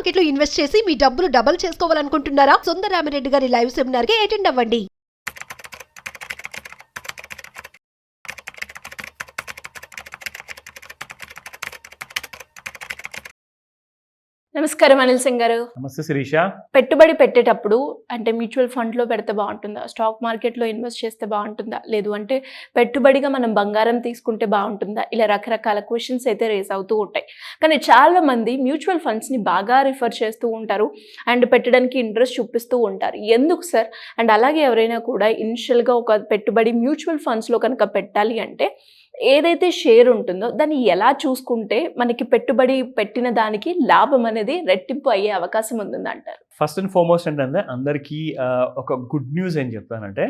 Market లో invest చేసి మీ డబ్బులు డబుల్ చేసుకోవాలనుకుంటున్నారా? సుందరరామిరెడ్డి గారి లైవ్ సెమినార్ కి అటెండ్ అవ్వండి. నమస్కారం అనిల్ సింగ్ గారు. నమస్తే శిరీష. పెట్టుబడి పెట్టేటప్పుడు అంటే మ్యూచువల్ ఫండ్లో పెడితే బాగుంటుందా, స్టాక్ మార్కెట్లో ఇన్వెస్ట్ చేస్తే బాగుంటుందా, లేదు అంటే పెట్టుబడిగా మనం బంగారం తీసుకుంటే బాగుంటుందా, ఇలా రకరకాల క్వశ్చన్స్ అయితే రేస్ అవుతూ ఉంటాయి. కానీ చాలా మంది మ్యూచువల్ ఫండ్స్ని బాగా రిఫర్ చేస్తూ ఉంటారు అండ్ పెట్టడానికి ఇంట్రెస్ట్ చూపిస్తూ ఉంటారు. ఎందుకు సార్? అండ్ అలాగే ఎవరైనా కూడా ఇనిషియల్గా ఒక పెట్టుబడి మ్యూచువల్ ఫండ్స్లో కనుక పెట్టాలి అంటే ఏదైతే షేర్ ఉంటుందో దాన్ని ఎలా చూసుకుంటే మనకి పెట్టుబడి పెట్టిన దానికి లాభం అనేది రెట్టింపు అయ్యే అవకాశం ఉందని అంటారు? ఫస్ట్ అండ్ ఫార్మోస్ట్ ఏంటంటే అందరికీ ఒక గుడ్ న్యూస్ ఏం చెప్తానంటే,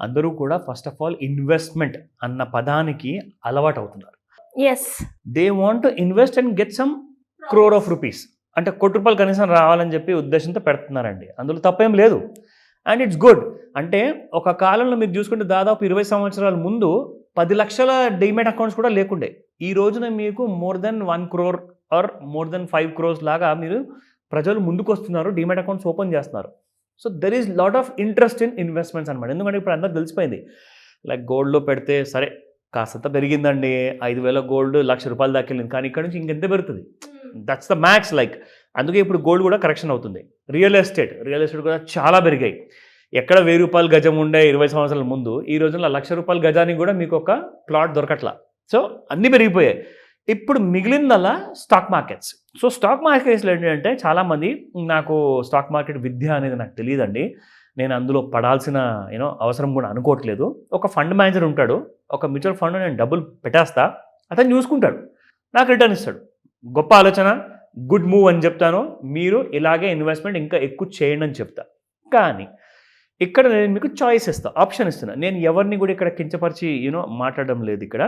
అందరూ కూడా ఫస్ట్ ఆఫ్ ఆల్ ఇన్వెస్ట్మెంట్ అన్న పదానికి అలవాటు అవుతున్నారు. Yes, they want to invest and get some crore of rupees, అంటే ₹1,00,00,000 కనీసం రావాలని చెప్పి ఉద్దేశంతో పెడుతున్నారండి. అందులో తప్పేం లేదు అండ్ ఇట్స్ గుడ్. అంటే ఒక కాలంలో మీరు చూసుకుంటే దాదాపు 20 సంవత్సరాల ముందు 10 లక్షల డీమెట్ అకౌంట్స్ కూడా లేకుండే. ఈ రోజున మీకు more than 1 crore or more than 5 crores లాగా మీరు ప్రజలు ముందుకు వస్తున్నారు, డీమెట్ అకౌంట్స్ ఓపెన్ చేస్తున్నారు. So there is lot of interest in investments అనమాట. ఎందుకంటే ఇప్పుడు అందరూ తెలిసిపోయింది, లైక్ గోల్డ్లో పెడితే సరే కాస్తంత పెరిగిందండి, 5,000 గోల్డ్ ₹1,00,000 దాకా వెళ్ళింది, కానీ ఇక్కడ నుంచి ఇంకెంత పెరుగుతుంది? That's the max. లైక్ అందుకే ఇప్పుడు గోల్డ్ కూడా కరెక్షన్ అవుతుంది. రియల్ ఎస్టేట్ కూడా చాలా పెరిగాయి. ఎక్కడ ₹1,000 గజం ఉండే 20 సంవత్సరాల ముందు, ఈ రోజుల్లో ₹1,00,000 గజానికి కూడా మీకు ఒక ప్లాట్ దొరకట్లా. సో అన్నీ పెరిగిపోయాయి. ఇప్పుడు మిగిలిందల్లా స్టాక్ మార్కెట్స్. సో స్టాక్ మార్కెట్స్లో ఏంటంటే చాలామంది, నాకు స్టాక్ మార్కెట్ విద్య అనేది నాకు తెలియదండి, నేను అందులో పడాల్సిన అవసరం కూడా అనుకోవట్లేదు. ఒక ఫండ్ మేనేజర్ ఉంటాడు, ఒక మ్యూచువల్ ఫండ్ నేను డబ్బులు పెట్టేస్తా, అతను చూసుకుంటాడు, నాకు రిటర్న్ ఇస్తాడు. గొప్ప ఆలోచన, గుడ్ మూవ్ అని చెప్తాను. మీరు ఇలాగే ఇన్వెస్ట్మెంట్ ఇంకా ఎక్కువ చేయండి అని చెప్తా. కానీ ఇక్కడ నేను మీకు చాయిస్ ఇస్తాను, ఆప్షన్ ఇస్తున్నా. నేను ఎవరిని కూడా ఇక్కడ కించపరిచి మాట్లాడడం లేదు. ఇక్కడ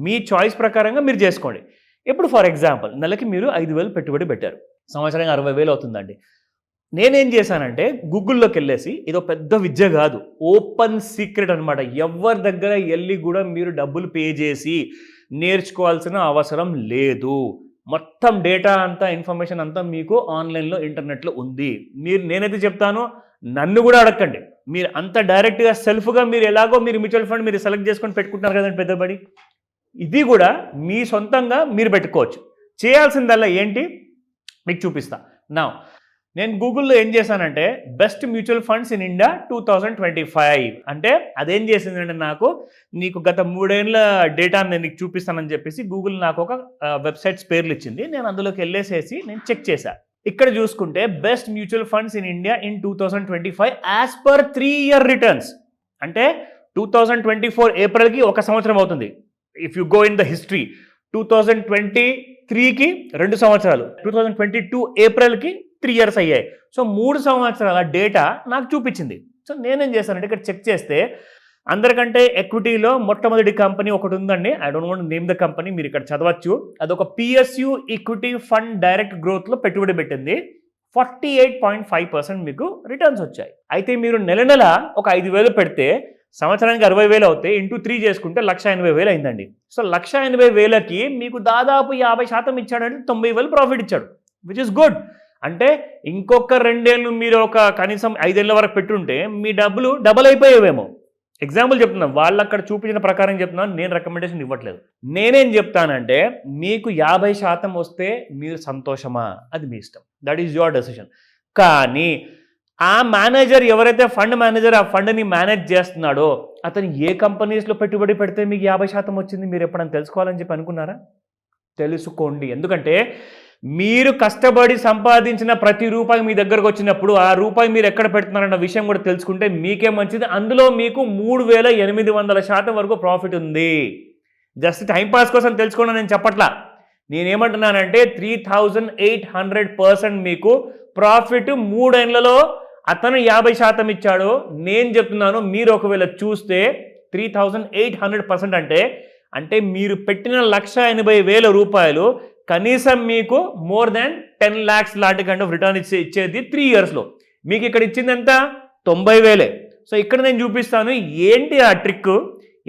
మీ చాయిస్ ప్రకారంగా మీరు చేసుకోండి. ఇప్పుడు ఫర్ ఎగ్జాంపుల్ నెలకి మీరు 5,000 పెట్టుబడి పెట్టారు, సంవత్సరానికి 60,000 అవుతుందండి. నేనేం చేశానంటే గూగుల్లోకి వెళ్ళేసి, ఇదో పెద్ద విద్య కాదు, ఓపెన్ సీక్రెట్ అనమాట, ఎవరి దగ్గర వెళ్ళి కూడా మీరు డబ్బులు పే చేసి నేర్చుకోవాల్సిన అవసరం లేదు. మొత్తం డేటా అంతా, ఇన్ఫర్మేషన్ అంతా మీకు ఆన్లైన్లో ఇంటర్నెట్లో ఉంది. నేనైతే చెప్తాను, నన్ను కూడా అడగండి. మీరు అంత డైరెక్ట్గా సెల్ఫ్గా మీరు ఎలాగో మీరు మ్యూచువల్ ఫండ్ మీరు సెలెక్ట్ చేసుకొని పెట్టుకుంటున్నారు కదండి పెద్దబడి, ఇది కూడా మీ సొంతంగా మీరు పెట్టుకోవచ్చు. చేయాల్సిందల్లా ఏంటి మీకు చూపిస్తా. నేను గూగుల్లో ఏం చేశానంటే best mutual funds in India 2025 అంటే అదేం చేసిందంటే, నీకు గత 3 ఏళ్ళ డేటాను నేను నీకు చూపిస్తానని చెప్పేసి గూగుల్ నాకు ఒక వెబ్సైట్స్ పేర్లు ఇచ్చింది. నేను అందులోకి వెళ్ళేసేసి నేను చెక్ చేశాను. ఇక్కడ చూసుకుంటే best mutual funds in India in 2025 as per 3-year returns. అంటే 2024 ఏప్రిల్కి 1 సంవత్సరం అవుతుంది. If you go in the history, 2023కి 2 సంవత్సరాలు, 2022 ఏప్రిల్కి 3 years అయ్యాయి. సో 3 సంవత్సరాల డేటా నాకు చూపించింది. సో నేనేం చేశానంటే ఇక్కడ చెక్ చేస్తే, అందరికంటే ఎక్విటీలో మొట్టమొదటి కంపెనీ ఒకటి ఉందండి, I don't want name the company, మీరు ఇక్కడ చదవచ్చు. అదొక PSU ఈక్విటీ ఫండ్ డైరెక్ట్ గ్రోత్లో పెట్టుబడి పెట్టింది. 48.5% మీకు రిటర్న్స్ వచ్చాయి. అయితే మీరు నెల ఒక 5,000 పెడితే సంవత్సరానికి 60,000 అవుతాయి, ఇంటూ 3 చేసుకుంటే 1,80,000 అయిందండి. సో 1,80,000కి మీకు దాదాపు 50% ఇచ్చాడంటే 90,000 ప్రాఫిట్ ఇచ్చాడు, విచ్ ఇస్ గుడ్. అంటే ఇంకొక 2 ఏళ్ళు మీరు ఒక కనీసం 5 ఏళ్ళ వరకు పెట్టుంటే మీ డబ్బులు డబల్ అయిపోయేవేమో. ఎగ్జాంపుల్ చెప్తున్నాను, వాళ్ళు అక్కడ చూపించిన ప్రకారం చెప్తున్నాను, నేను రికమెండేషన్ ఇవ్వట్లేదు. నేనేం చెప్తానంటే, మీకు 50% వస్తే మీరు సంతోషమా, అది మీ ఇష్టం, దట్ ఈజ్ యువర్ డెసిషన్. కానీ ఆ మేనేజర్, ఎవరైతే ఫండ్ మేనేజర్ ఆ ఫండ్ని మేనేజ్ చేస్తున్నాడో, అతను ఏ కంపెనీస్లో పెట్టుబడి పెడితే మీకు 50% వచ్చింది మీరు ఎప్పుడైనా తెలుసుకోవాలని చెప్పి అనుకున్నారా? తెలుసుకోండి. ఎందుకంటే మీరు కష్టపడి సంపాదించిన ప్రతి రూపాయి మీ దగ్గరకు వచ్చినప్పుడు ఆ రూపాయి మీరు ఎక్కడ పెడుతున్నారన్న విషయం కూడా తెలుసుకుంటే మీకే మంచిది. అందులో మీకు 3,800% వరకు ప్రాఫిట్ ఉంది. జస్ట్ టైంపాస్ కోసం తెలుసుకోండి నేను చెప్పట్లా. నేనేమంటున్నానంటే 3,800% మీకు ప్రాఫిట్ 3 ఏళ్లలో అతను 50% ఇచ్చాడు. నేను చెప్తున్నాను, మీరు ఒకవేళ చూస్తే 3,800% అంటే మీరు పెట్టిన 1,80,000 రూపాయలు కనీసం మీకు మోర్ దాన్ 10 lakhs లాంటి కైండ్ ఆఫ్ రిటర్న్ ఇచ్చేది 3 yearsలో. మీకు ఇక్కడ ఇచ్చింది ఎంత? 90,000. సో ఇక్కడ నేను చూపిస్తాను ఏంటి ఆ ట్రిక్,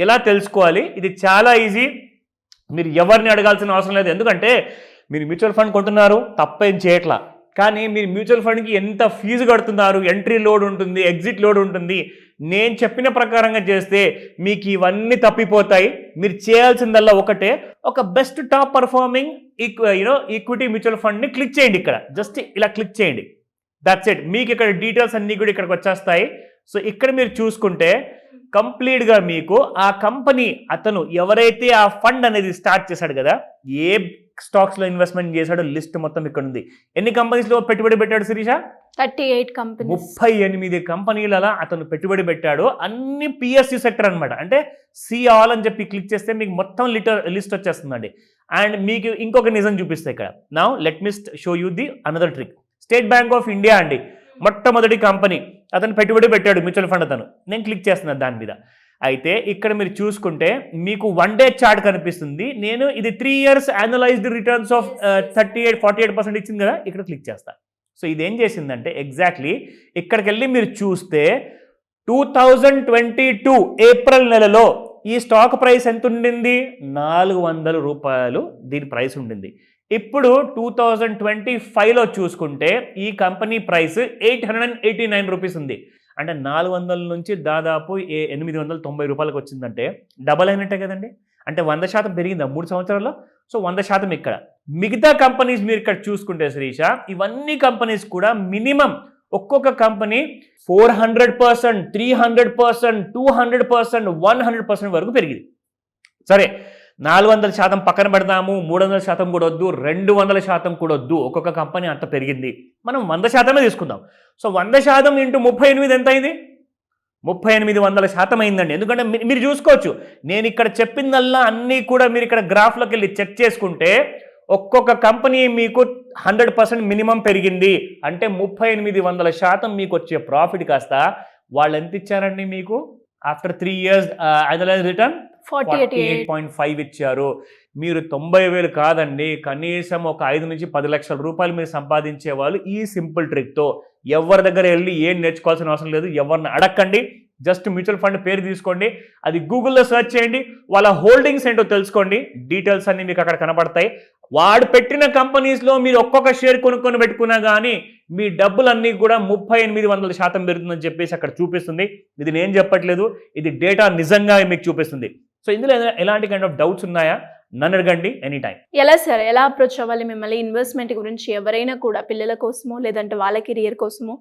ఎలా తెలుసుకోవాలి. ఇది చాలా ఈజీ, మీరు ఎవరిని అడగాల్సిన అవసరం లేదు. ఎందుకంటే మీరు మ్యూచువల్ ఫండ్ కొంటున్నారు, తప్పేం చేయట్లా. కానీ మీరు మ్యూచువల్ ఫండ్కి ఎంత ఫీజు కడుతున్నారు, ఎంట్రీ లోడ్ ఉంటుంది, ఎగ్జిట్ లోడ్ ఉంటుంది. నేను చెప్పిన ప్రకారంగా చేస్తే మీకు ఇవన్నీ తప్పిపోతాయి. మీరు చేయాల్సిందల్లా ఒకటే, ఒక best top performing equity mutual ఫండ్ని క్లిక్ చేయండి. ఇక్కడ జస్ట్ ఇలా క్లిక్ చేయండి, దట్స్ ఇట్. మీకు ఇక్కడ డీటెయిల్స్ అన్నీ కూడా ఇక్కడికి వచ్చేస్తాయి. సో ఇక్కడ మీరు చూసుకుంటే కంప్లీట్గా మీకు ఆ కంపెనీ అతను ఎవరైతే ఆ ఫండ్ అనేది స్టార్ట్ చేశాడు కదా, ఏ స్టాక్స్లో ఇన్వెస్ట్మెంట్ చేశాడో లిస్ట్ మొత్తం ఇక్కడ ఉంది. ఎన్ని కంపెనీస్లో పెట్టుబడి పెట్టాడు శిరీష? 38 కంపెనీ, 38 కంపెనీలలో అతను పెట్టుబడి పెట్టాడు. అన్ని పిఎస్యు సెక్టర్ అనమాట. అంటే సి ఆల్ అని చెప్పి క్లిక్ చేస్తే మీకు మొత్తం లిస్ట్ వచ్చేస్తుందండి. అండ్ మీకు ఇంకొక నిజం చూపిస్తే ఇక్కడ. Now let me show you the another trick. State bank of India అండి, మొట్టమొదటి కంపెనీ. అతను పెట్టుబడి పెట్టాడు మ్యూచువల్ ఫండ్ అతను. నేను క్లిక్ చేస్తున్నాను దాని మీద. అయితే ఇక్కడ మీరు చూసుకుంటే మీకు 1 డే చార్ట్ కనిపిస్తుంది. నేను ఇది 3 years యాన్యువలైజ్డ్ రిటర్న్స్ ఆఫ్ 48% ఇచ్చింది కదా, ఇక్కడ క్లిక్ చేస్తాను. సో ఇదేం చేసిందంటే ఎగ్జాక్ట్లీ ఇక్కడికి వెళ్ళి మీరు చూస్తే 2022 ఏప్రిల్ నెలలో ఈ స్టాక్ ప్రైస్ ఎంత ఉండింది? 400 రూపాయలు దీని ప్రైస్ ఉండింది. ఇప్పుడు 2025లో చూసుకుంటే ఈ కంపెనీ ప్రైస్ 889 రూపీస్ ఉంది. అంటే 400 నుంచి దాదాపు 890 రూపాయలకు వచ్చిందంటే డబల్ అయినట్టే కదండి. అంటే 100% పెరిగిందా 3 సంవత్సరాల్లో? సో 100% ఇక్కడ. మిగతా కంపెనీస్ మీరు ఇక్కడ చూసుకుంటే శిరీష, ఇవన్నీ కంపెనీస్ కూడా మినిమం ఒక్కొక్క కంపెనీ 400%, 300%, 200%, 100% వరకు పెరిగింది. సరే, 400% పక్కన పెడదాము, 300% కూడా వద్దు, 200% కూడా వద్దు. ఒక్కొక్క కంపెనీ అంత పెరిగింది, మనం 100% తీసుకుందాం. సో 100% ఇంటూ 38 ఎంత అయింది? 3800% అయిందండి. ఎందుకంటే మీరు చూసుకోవచ్చు, నేను ఇక్కడ చెప్పిందల్లా అన్నీ కూడా మీరు ఇక్కడ గ్రాఫ్లోకి వెళ్ళి చెక్ చేసుకుంటే ఒక్కొక్క కంపెనీ మీకు 100% మినిమం పెరిగింది. అంటే 3800% మీకు వచ్చే ప్రాఫిట్ కాస్త వాళ్ళు ఎంత ఇచ్చారండి మీకు? ఆఫ్టర్ 3 years యాన్యువలైజ్ రిటర్న్ 48.5 ఇచ్చారు. మీరు 90,000 కాదండి, కనీసం ఒక 5 నుంచి 10 లక్షల రూపాయలు మీరు సంపాదించే వాళ్ళు ఈ సింపుల్ ట్రిక్తో. ఎవరి దగ్గర వెళ్ళి ఏం నేర్చుకోవాల్సిన అవసరం లేదు, ఎవరిని అడగండి. జస్ట్ మ్యూచువల్ ఫండ్ పేరు తీసుకోండి, అది గూగుల్లో సెర్చ్ చేయండి, వాళ్ళ హోల్డింగ్స్ ఏంటో తెలుసుకోండి, డీటెయిల్స్ అన్ని మీకు అక్కడ కనబడతాయి. వాడు పెట్టిన కంపెనీస్లో మీరు ఒక్కొక్క షేర్ కొనుక్కొని పెట్టుకున్నా కానీ మీ డబ్బులన్నీ కూడా 3800% పెరుగుతుందని చెప్పేసి అక్కడ చూపిస్తుంది. ఇది నేను చెప్పట్లేదు, ఇది డేటా నిజంగా మీకు చూపిస్తుంది. సో ఇందులో ఎలాంటి కైండ్ ఆఫ్ డౌట్స్ ఉన్నాయా? నన్ను అడగండి ఎనీ టైం. ఎలా సార్, ఎలా అప్రోచ్ అవ్వాలి మిమ్మల్ని? ఇన్వెస్ట్మెంట్ గురించి ఎవరైనా కూడా పిల్లల కోసమో, లేదంటే వాళ్ళ కెరియర్ కోసమో,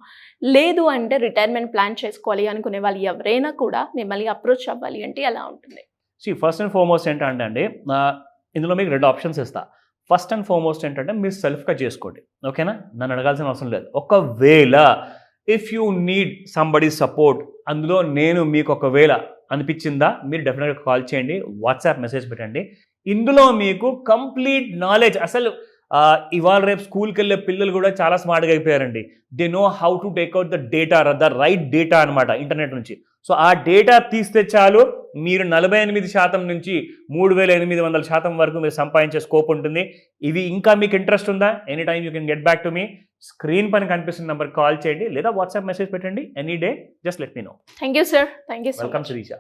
లేదు అంటే రిటైర్మెంట్ ప్లాన్ చేసుకోవాలి అనుకునే వాళ్ళు ఎవరైనా కూడా మిమ్మల్ని అప్రోచ్ అవ్వాలి అంటే ఎలా ఉంటుంది? ఫస్ట్ అండ్ ఫార్మోస్ట్ ఏంటంటే అండి, ఇందులో మీకు 2 ఆప్షన్స్ ఇస్తా. ఫస్ట్ అండ్ ఫార్మోస్ట్ ఏంటంటే మీరు సెల్ఫ్గా చేసుకోండి, ఓకేనా? నన్ను అడగాల్సిన అవసరం లేదు. ఒకవేళ if you need somebody support, అందులో నేను మీకు ఒకవేళ అనిపించిందా, మీరు డెఫినెట్గా కాల్ చేయండి, వాట్సాప్ మెసేజ్ పెట్టండి. ఇందులో మీకు కంప్లీట్ నాలెడ్జ్. అసలు ఇవాళ రేపు స్కూల్కి వెళ్ళే పిల్లలు కూడా చాలా స్మార్ట్గా అయిపోయారండి. They know how to take out the data, the right data అనమాట ఇంటర్నెట్ నుంచి. సో ఆ డేటా తీస్తే చాలు, మీరు 48% నుంచి 3800% వరకు మీరు సంపాదించే స్కోప్ ఉంటుంది. ఇవి ఇంకా మీకు ఇంట్రెస్ట్ ఉందా? Any time you can get back to me. Screen పైన కనిపిస్తున్న నెంబర్ కాల్ చేయండి, లేదా వాట్సాప్ మెసేజ్ పెట్టండి. Any day, just let me know. Thank you sir. Thank you so much. Welcome Sirisha.